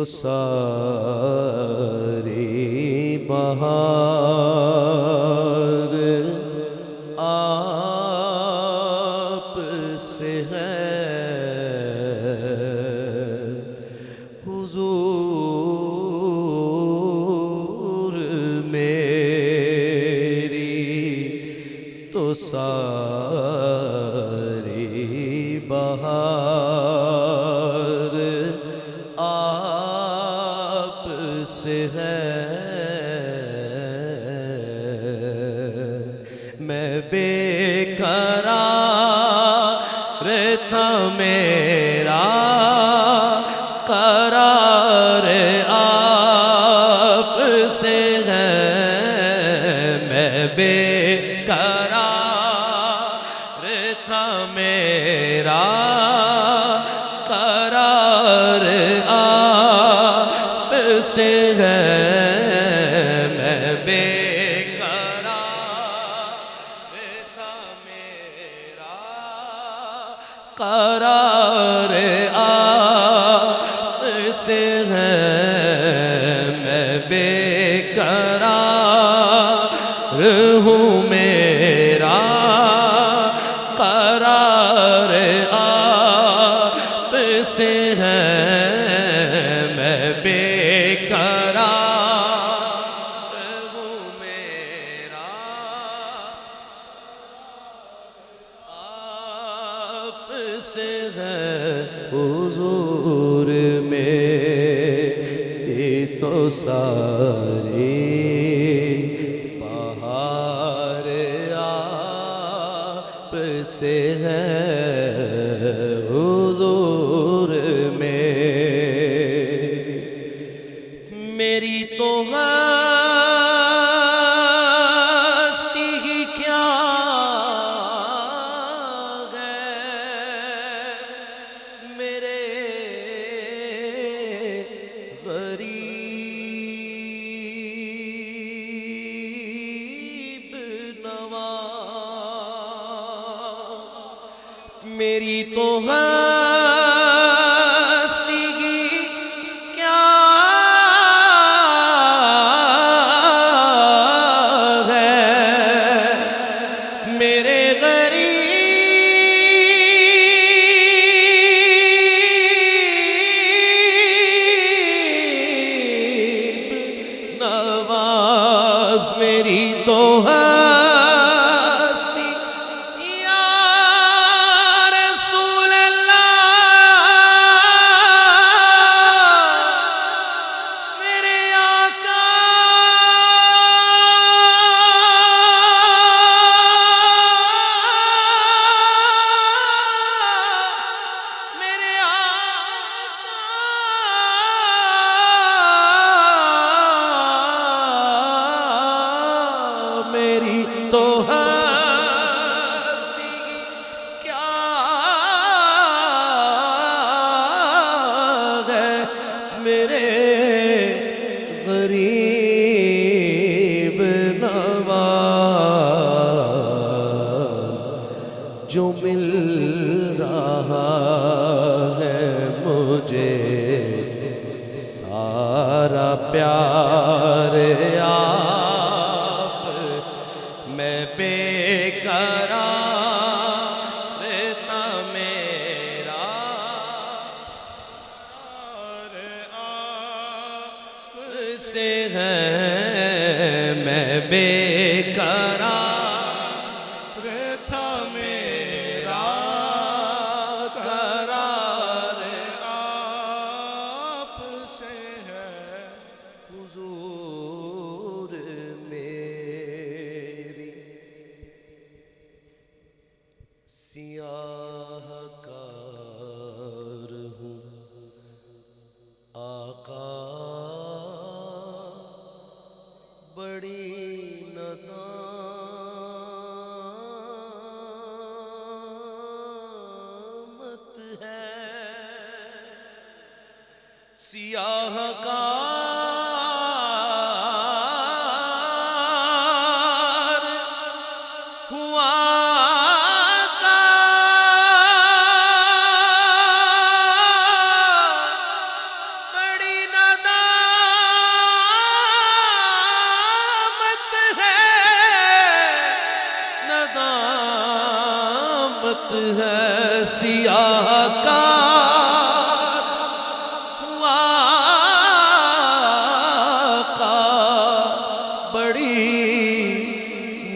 ساری بہار آپ سے ہے حضور میری تو ساری بہار آپ سے ہے۔ میں بے قرار تھا میرا قرار آپ سے ہے۔ میں بے قرار تھا میرا قرار آپ سے ہے۔ میں بے قرار آپ سے ہے۔ میں بے قرار ہوں میرا قرار آپ سے ہے۔ میں بے قرار ہوں میرا سے ہے۔ حضور میری تو ساری بہار آپ سے ہے۔ حضور میری تو ہستی ہی کیا میری تو ہستی کی کیا ہے میرے غریب نواز۔ میری تو تو ہستی کیا ہے میرے غریب نواز۔ جو مل رہا ہے مجھے سارا پیار میں بے قرار تھا میرا آپ سے ہے۔ میں بے قرار تھا میرا قرار آپ سے ہے۔ حضور سیاہ کار ہوں آقا بڑی ندامت ہے۔ سیاہ کار ہوا بڑی ہے سیاہ کار ہوا آقا بڑی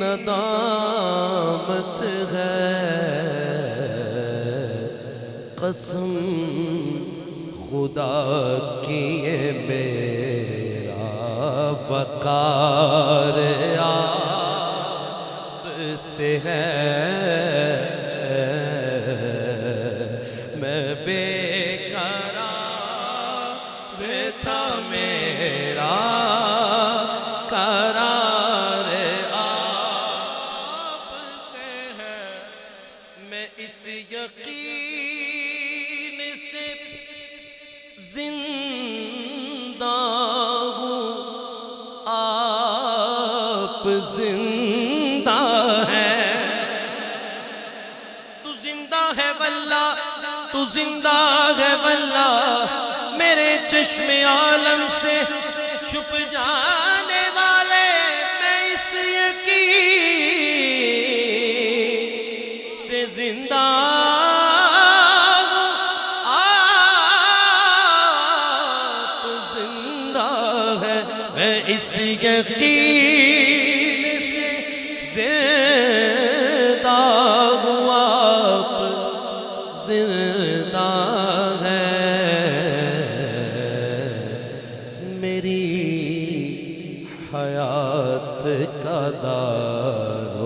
ندامت ہے قسم خدا کی یہ میرا وقار آپ سے ہے میں بے قرار تھا میرا قرار آپ سے ہے میں اس یقین سے زندہ ہوں آپ زندہ ہیں تو زندہ ہے واللہ تو زندہ ہے واللہ میرے چشم عالم سے چھپ جانے والے میں اس یقین سے زندہ ہوں آپ زندہ ہے میں اس یقین سے زندہ ہوں آپ زندہ ہے میری حیات کا دار و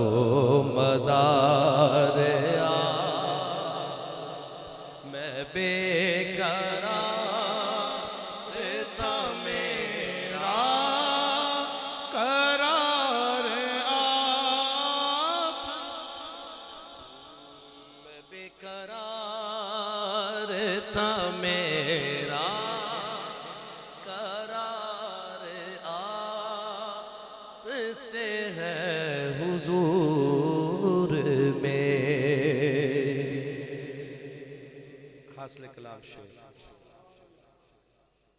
مدار میں بے قرار تھا میرا قرار آپ میں بے قرار تھا میرا قرار آپ سے ہے حضور میں حاصل کلام شعر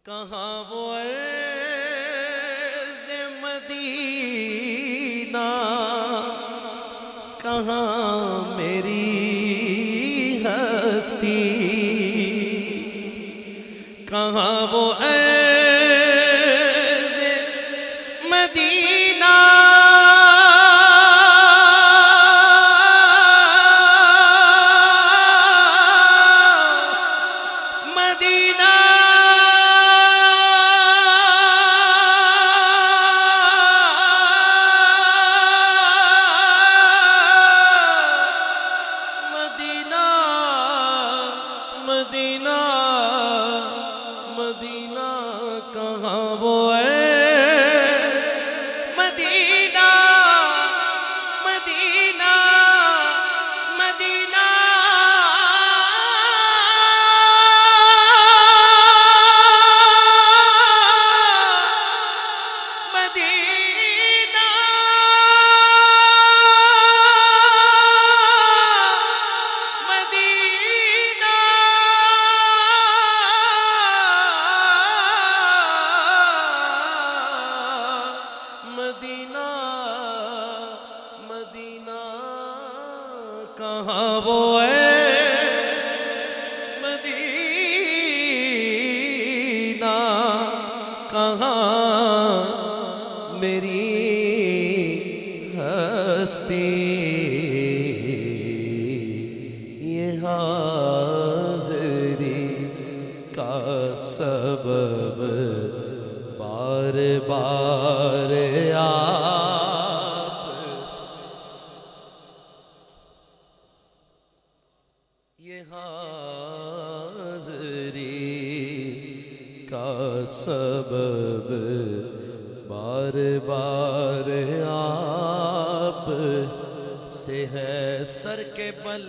کہاں وہ عرض مدینہ کہاں میری ہستی کہاں وہ عرض مدینہ مدینہ مدینہ مدینہ مدینہ کہاں وہ ہے مدینہ مدینہ مدینہ مدینہ مدینہ کہاں وہ ہے مدینہ کہاں میری ہستی یہ حاضری کا سبب بار بار آپ یہ حاضری کا سبب بار بار آپ سے ہے سر کے بل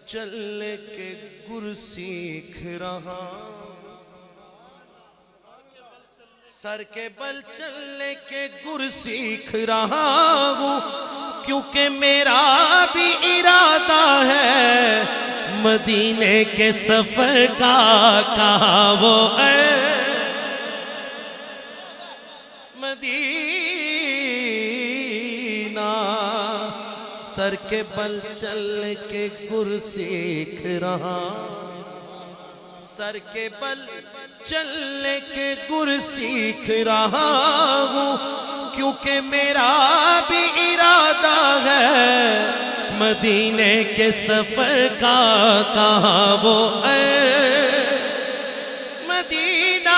چل کے گر سیکھ رہا سر کے بل چلنے کے گر سیکھ رہا ہوں کیونکہ میرا بھی ارادہ ہے مدینے کے سفر کا کہاں وہ ہے مدینہ سر کے بل چل کے گر سیکھ رہا سر کے بل چل کے گر سیکھ رہا ہوں کیونکہ میرا بھی ارادہ ہے مدینے کے سفر کا کہاں وہ مدینہ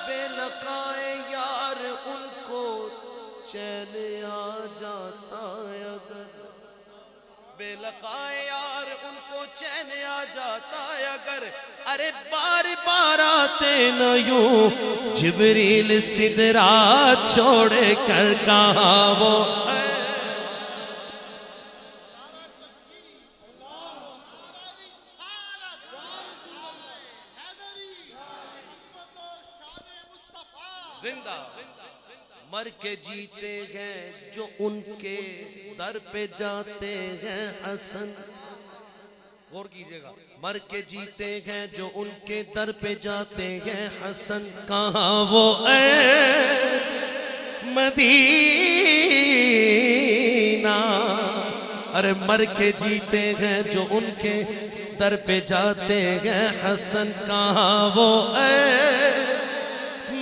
بے لقائے یار ان کو چین آ جاتا اگر بے لقائے یار ان کو چین آ جاتا اگر ارے بار بار آتے نہ یوں جبریل سدرا چھوڑ کر کہاں وہ زندہ مر کے جیتے ہیں جو ان کے در پہ جاتے ہیں حسن غور کیجئے گا مر کے جیتے ہیں جو ان کے در پہ جاتے ہیں حسن کہاں وہ مدینہ ارے مر کے جیتے ہیں جو ان کے در پہ جاتے ہیں حسن کہاں وہ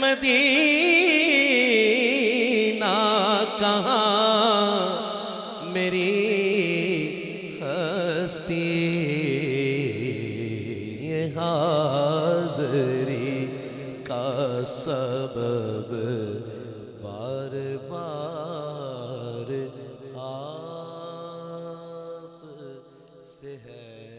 مدینہ کہاں میری ہستی حاضری کا سبب بار بار آپ سے ہے